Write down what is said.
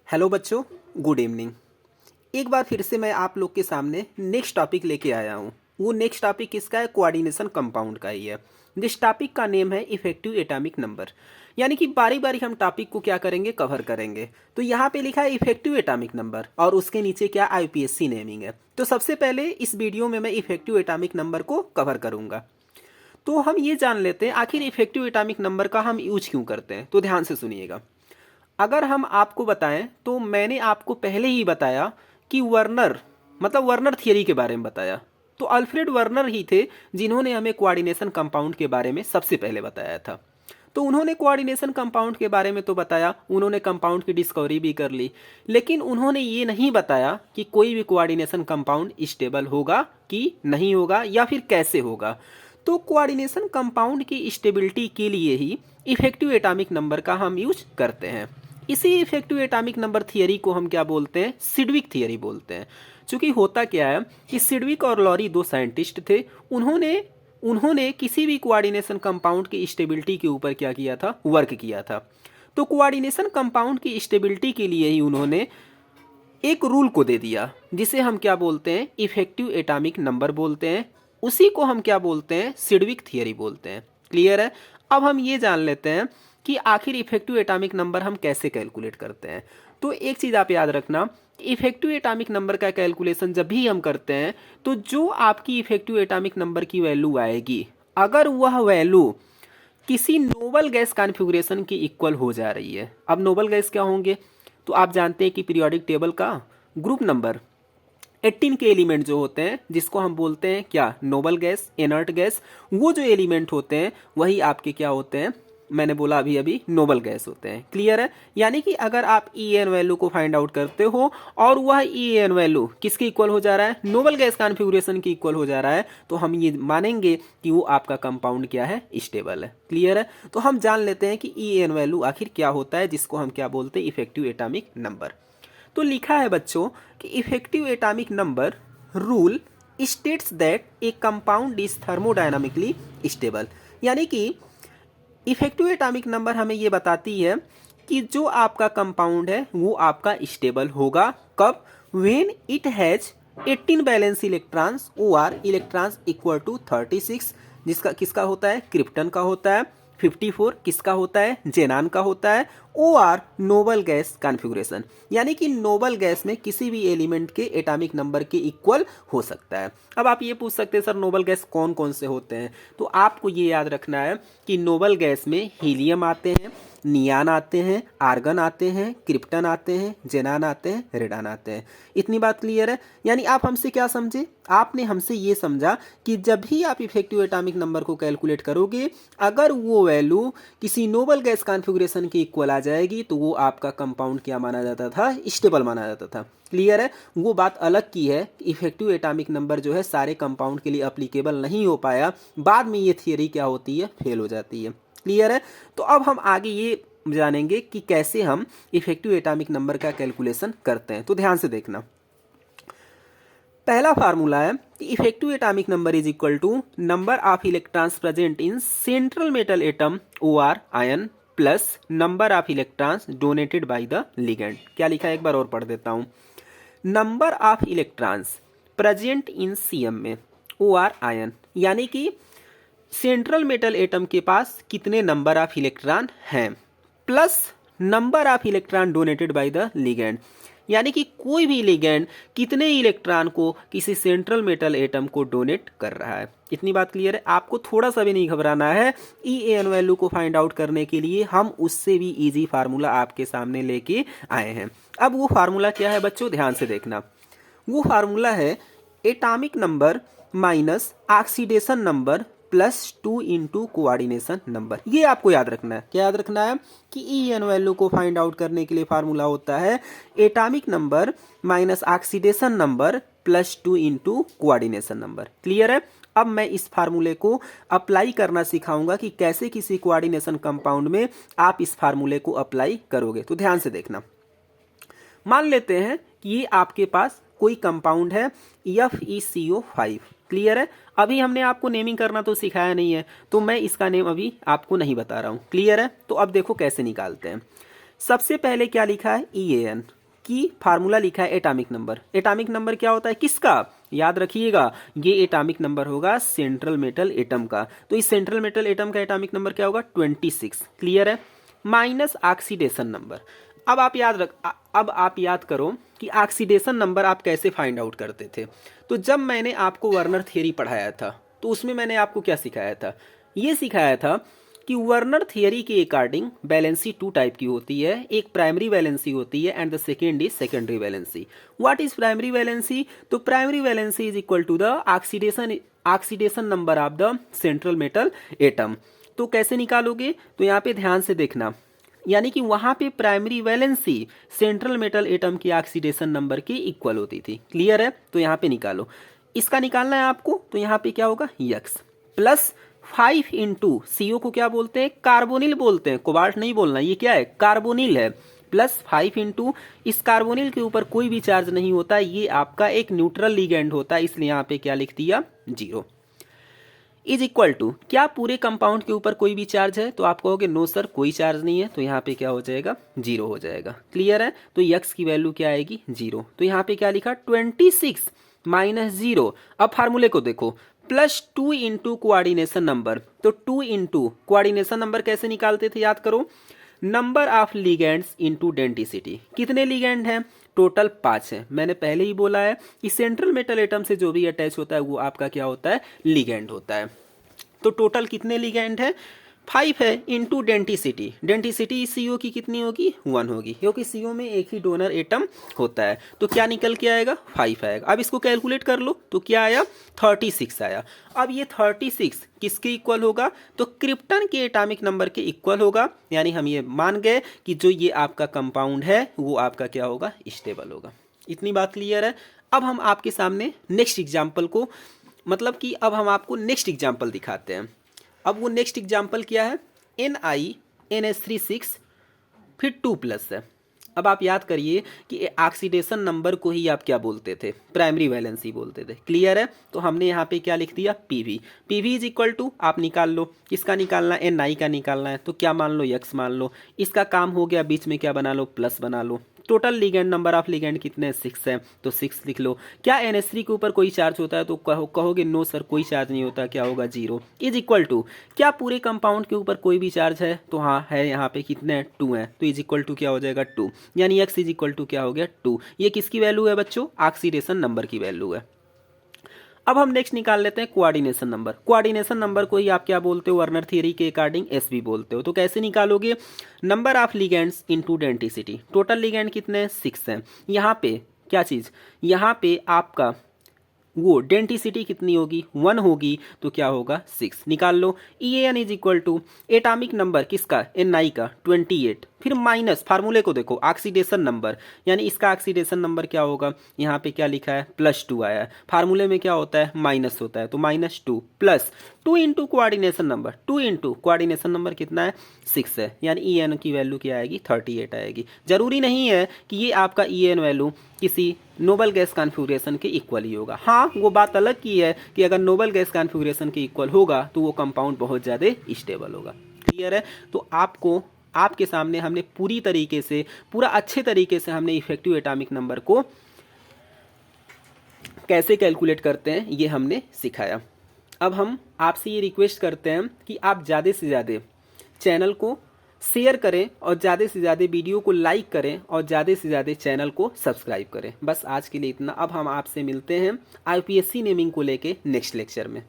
Hello बच्चों, good evening. एक बार फिर से मैं आप लोग के सामने नेक्स्ट टॉपिक लेके आया हूँ। वो नेक्स्ट टॉपिक किसका है? कोऑर्डिनेशन कंपाउंड का ही है। जिस टॉपिक का नेम है इफेक्टिव एटॉमिक नंबर। यानी कि बारी बारी हम टॉपिक को क्या करेंगे, कवर करेंगे। तो यहाँ पे लिखा है इफेक्टिव एटॉमिक नंबर और उसके नीचे क्या आईपीएससी नेमिंग है। तो सबसे पहले इस वीडियो में मैं इफेक्टिव एटॉमिक नंबर को कवर करूँगा। तो हम ये जान लेते हैं आखिर इफेक्टिव एटॉमिक नंबर का हम यूज क्यों करते हैं। तो ध्यान से सुनिएगा। अगर हम आपको बताएं तो मैंने आपको पहले ही बताया कि वर्नर थियरी के बारे में बताया। तो अल्फ्रेड वर्नर ही थे जिन्होंने हमें कोऑर्डिनेशन कंपाउंड के बारे में सबसे पहले बताया था। तो उन्होंने कोऑर्डिनेशन कंपाउंड के बारे में तो बताया, उन्होंने कंपाउंड की डिस्कवरी भी कर ली, लेकिन उन्होंने ये नहीं बताया कि कोई भी कोऑर्डिनेशन कंपाउंड स्टेबल होगा कि नहीं होगा या फिर कैसे होगा। तो कोऑर्डिनेशन कंपाउंड की स्टेबिलिटी के लिए ही इफेक्टिव एटॉमिक नंबर का हम यूज करते हैं। इसी इफेक्टिव एटॉमिक नंबर थियरी को हम क्या बोलते हैं? सिडविक थियरी बोलते हैं। क्योंकि होता क्या है कि सिडविक और लॉरी दो साइंटिस्ट थे। उन्होंने किसी भी कोऑर्डिनेशन कंपाउंड की स्टेबिलिटी के ऊपर क्या किया था? वर्क किया था। तो कोऑर्डिनेशन कंपाउंड की स्टेबिलिटी के लिए ही उन्होंने एक रूल को दे दिया, जिसे हम क्या बोलते हैं? इफेक्टिव एटॉमिक नंबर बोलते हैं। उसी को हम क्या बोलते हैं? सिडविक थियरी बोलते हैं। क्लियर है? अब हम ये जान लेते हैं कि आखिर इफेक्टिव एटॉमिक नंबर हम कैसे कैलकुलेट करते हैं। तो एक चीज़ आप याद रखना, इफेक्टिव एटॉमिक नंबर का कैलकुलेशन जब भी हम करते हैं तो जो आपकी इफेक्टिव एटॉमिक नंबर की वैल्यू आएगी, अगर वह वैल्यू किसी नोबल गैस कॉन्फ़िगरेशन की इक्वल हो जा रही है। अब नोबल गैस क्या होंगे? तो आप जानते हैं कि पीरियोडिक टेबल का ग्रुप नंबर 18 के एलिमेंट जो होते हैं, जिसको हम बोलते हैं क्या? Noble gas, inert gas. वो जो एलिमेंट होते हैं वही आपके क्या होते हैं? मैंने बोला अभी अभी नोबल गैस होते हैं। क्लियर है? यानी कि अगर आप ई एन वैल्यू को फाइंड आउट करते हो और वह ई एन वैल्यू किसके इक्वल हो जा रहा है? नोबल गैस कॉन्फ़िगरेशन की इक्वल हो जा रहा है, तो हम ये मानेंगे कि वो आपका कंपाउंड क्या है? स्टेबल है। क्लियर है? तो हम जान लेते हैं कि ई एन वैल्यू आखिर क्या होता है, जिसको हम क्या बोलते हैं? Effective atomic number. तो लिखा है बच्चों कि effective atomic number rule states that a compound is thermodynamically stable. यानी कि इफेक्टिव एटॉमिक नंबर हमें ये बताती है कि जो आपका कंपाउंड है वो आपका स्टेबल होगा। कब? When it has 18 balance electrons और इलेक्ट्रॉन्स इक्वल टू 36, जिसका किसका होता है? क्रिप्टन का होता है। 54 किसका होता है? जेनान का होता है। Or noble gas configuration, यानी कि नोबल गैस में किसी भी एलिमेंट के एटॉमिक नंबर के इक्वल हो सकता है। अब आप ये पूछ सकते हैं सर नोबल गैस कौन कौन से होते हैं? तो आपको ये याद रखना है कि नोबल गैस में हीलियम आते हैं, नियान आते हैं, आर्गन आते हैं, क्रिप्टन आते हैं, जेनान आते हैं, रेडान आते हैं। इतनी बात क्लियर है? यानी आप हमसे क्या समझे? आपने हमसे ये समझा कि जब भी आप इफेक्टिव एटॉमिक नंबर को कैलकुलेट करोगे, अगर वो वैल्यू किसी नोबल गैस कॉन्फ़िगरेशन के इक्वल आ जाएगी तो वो आपका कंपाउंड क्या माना जाता था? स्टेबल माना जाता था। क्लियर है? वो बात अलग की है, इफेक्टिव एटॉमिक नंबर जो है सारे कंपाउंड के लिए अप्लीकेबल नहीं हो पाया। बाद में ये थियरी क्या होती है? फेल हो जाती है। क्लियर है? तो अब हम आगे ये जानेंगे कि कैसे हम इफेक्टिव एटॉमिक नंबर का कैलकुलेशन करते हैं। तो ध्यान से देखना। पहला फार्मूला है कि effective atomic number is equal to number of electrons present in central metal atom or ion plus number of electrons donated by the ligand. क्या लिखा है? एक बार और पढ़ देता हूं। Number of electrons present in CM में ओ आर आयन, यानी कि सेंट्रल मेटल एटम के पास कितने नंबर ऑफ इलेक्ट्रॉन हैं, plus number of electron donated by the ligand, यानी कि कोई भी लिगेंड कितने इलेक्ट्रॉन को किसी सेंट्रल मेटल एटम को डोनेट कर रहा है। इतनी बात क्लियर है? आपको थोड़ा सा भी नहीं घबराना है। ई एन वैल्यू को फाइंड आउट करने के लिए हम उससे भी इजी फार्मूला आपके सामने लेके आए हैं। अब वो फार्मूला क्या है बच्चों? ध्यान से देखना। वो फार्मूला है atomic number minus oxidation number plus 2 into coordination number. ये आपको याद रखना है। क्या याद रखना है? कि ई एन वैल्यू को फाइंड आउट करने के लिए फार्मूला होता है atomic number minus oxidation number plus 2 into coordination number. Clear है? अब मैं इस फार्मूले को अप्लाई करना सिखाऊंगा कि कैसे किसी कोऑर्डिनेशन कंपाउंड में आप इस फार्मूले को अप्लाई करोगे। तो ध्यान से देखना। मान लेते हैं कि ये आपके पास कोई कंपाउंड है FeCO5। क्लियर है? अभी हमने आपको नेमिंग करना तो सिखाया नहीं है, तो मैं इसका नेम अभी आपको नहीं बता रहा हूँ। क्लियर है? तो अब देखो कैसे निकालते हैं। सबसे पहले क्या लिखा है? EAN। कि फार्मूला लिखा है एटॉमिक नंबर। एटॉमिक नंबर क्या होता है किसका, याद रखिएगा, ये एटॉमिक नंबर होगा सेंट्रल मेटल एटम का। तो इस सेंट्रल मेटल एटम का एटॉमिक नंबर क्या होगा 26, क्लियर है। Minus oxidation number. अब आप याद करो कि ऑक्सीडेशन नंबर आप कैसे फाइंड आउट करते थे। तो जब मैंने आपको वर्नर थियरी पढ़ाया था तो उसमें मैंने आपको क्या सिखाया था, ये सिखाया था कि वर्नर थियरी के अकॉर्डिंग वैलेंसी 2 टाइप की होती है, एक प्राइमरी वैलेंसी होती है and the second is secondary valency. What is primary valency, तो primary valency is equal to the oxidation number of the central metal atom. तो कैसे निकालोगे, तो यहाँ पे ध्यान से देखना, यानी कि वहां पे primary valency central metal atom की ऑक्सीडेशन नंबर के इक्वल होती थी, क्लियर है। तो यहाँ पे निकालो, इसका निकालना है आपको, तो यहाँ पे क्या होगा यक्स प्लस 5 इंटू CO को क्या बोलते हैं, कार्बोनिल बोलते हैं, कोबाल्ट नहीं बोलना, ये क्या है कार्बोनिल है, प्लस 5 इंटू इस कार्बोनिल के ऊपर कोई भी चार्ज नहीं होता, ये आपका एक न्यूट्रल लिगेंड होता है, इसलिए यहाँ पे क्या लिख दिया 0, इज इक्वल टू क्या पूरे कंपाउंड के ऊपर कोई भी चार्ज है, तो आप कहोगे नो सर कोई चार्ज नहीं है, तो यहाँ पे क्या हो जाएगा 0 हो जाएगा, क्लियर है। तो यक्स की वैल्यू क्या आएगी 0। तो यहाँ पे क्या लिखा 26 माइनस 0। अब फार्मूले को देखो, +2 इंटू कोऑर्डिनेशन नंबर, तो 2 इंटू कोऑर्डिनेशन नंबर कैसे निकालते थे याद करो, number of ligands into density. कितने लिगेंड हैं, टोटल 5 है। मैंने पहले ही बोला है कि सेंट्रल मेटल एटम से जो भी अटैच होता है वो आपका क्या होता है लिगेंड होता है। तो टोटल कितने लिगेंड है 5 है, इंटू डेंटिसिटी। डेंटिसिटी CO की कितनी होगी 1 होगी, क्योंकि CO में एक ही डोनर एटम होता है। तो क्या निकल के आएगा 5 आएगा। अब इसको कैलकुलेट कर लो, तो क्या आया 36 आया। अब ये 36 किसके इक्वल होगा, तो क्रिप्टन के एटॉमिक नंबर के इक्वल होगा, यानी हम ये मान गए कि जो ये आपका कंपाउंड है वो आपका क्या होगा स्टेबल होगा। इतनी बात क्लियर है। अब हम आपके सामने नेक्स्ट एग्जाम्पल को, मतलब कि अब हम आपको नेक्स्ट एग्जाम्पल दिखाते हैं। अब वो नेक्स्ट एग्जाम्पल क्या है, NiNH36 फिर 2+ है। अब आप याद करिए कि ऑक्सीडेशन नंबर को ही आप क्या बोलते थे, प्राइमरी वैलेंसी बोलते थे, क्लियर है। तो हमने यहाँ पे क्या लिख दिया PV इज इक्वल टू, आप निकाल लो, किसका निकालना है Ni का निकालना है, तो क्या मान लो x मान लो, इसका काम हो गया, बीच में क्या बना लो प्लस बना लो। Total ligand number of ligand कितने 6 है, तो 6 लिख लो। क्या NH3 के ऊपर कोई चार्ज होता है, तो कहोगे नो सर कोई चार्ज नहीं होता, क्या होगा 0, इज इक्वल टू क्या पूरे कंपाउंड के ऊपर कोई भी चार्ज है, तो हाँ है, यहाँ पे कितने 2 है, तो इज इक्वल टू क्या हो जाएगा 2, यानी x इज इक्वल टू क्या हो गया 2। ये किसकी वैल्यू है बच्चों, ऑक्सीडेशन नंबर की वैल्यू है। अब हम नेक्स्ट निकाल लेते हैं कोऑर्डिनेशन नंबर। कोऑर्डिनेशन नंबर को ही आप क्या बोलते हो, वर्नर थियरी के अकॉर्डिंग SB बोलते हो। तो कैसे निकालोगे, number of ligands into density. Total ligand कितने 6 हैं। यहाँ पे क्या चीज़, यहाँ पे आपका वो डेंसिटी कितनी होगी 1 होगी, तो क्या होगा 6 निकाल लो। EAN is equal to atomic number किसका Ni का 28, फिर माइनस फार्मूले को देखो ऑक्सीडेशन नंबर, यानी इसका ऑक्सीडेशन नंबर क्या होगा, यहाँ पे क्या लिखा है +2 आया है, फार्मूले में क्या होता है माइनस होता है, तो -2 plus 2 into coordination number, 2 into coordination number कितना है 6 है, यानी EAN की वैल्यू क्या आएगी 38 आएगी। जरूरी नहीं है कि ये आपका EAN वैल्यू किसी नोबल गैस कॉन्फ़िगरेशन के इक्वल ही होगा। हाँ वो बात अलग की है कि अगर नोबल गैस कॉन्फ़िगरेशन के इक्वल होगा तो वो कंपाउंड बहुत ज़्यादा स्टेबल होगा, क्लियर है। तो आपको आपके सामने हमने पूरी तरीके से, पूरा अच्छे तरीके से हमने इफेक्टिव एटॉमिक नंबर को कैसे कैलकुलेट करते हैं ये हमने सिखाया। अब हम आपसे ये रिक्वेस्ट करते हैं कि आप ज़्यादा से ज़्यादा चैनल को शेयर करें और ज़्यादा से ज़्यादा वीडियो को लाइक करें और ज़्यादा से ज़्यादा चैनल को सब्सक्राइब करें। बस आज के लिए इतना। अब हम आपसे मिलते हैं IPSC नेमिंग को लेके नेक्स्ट लेक्चर में।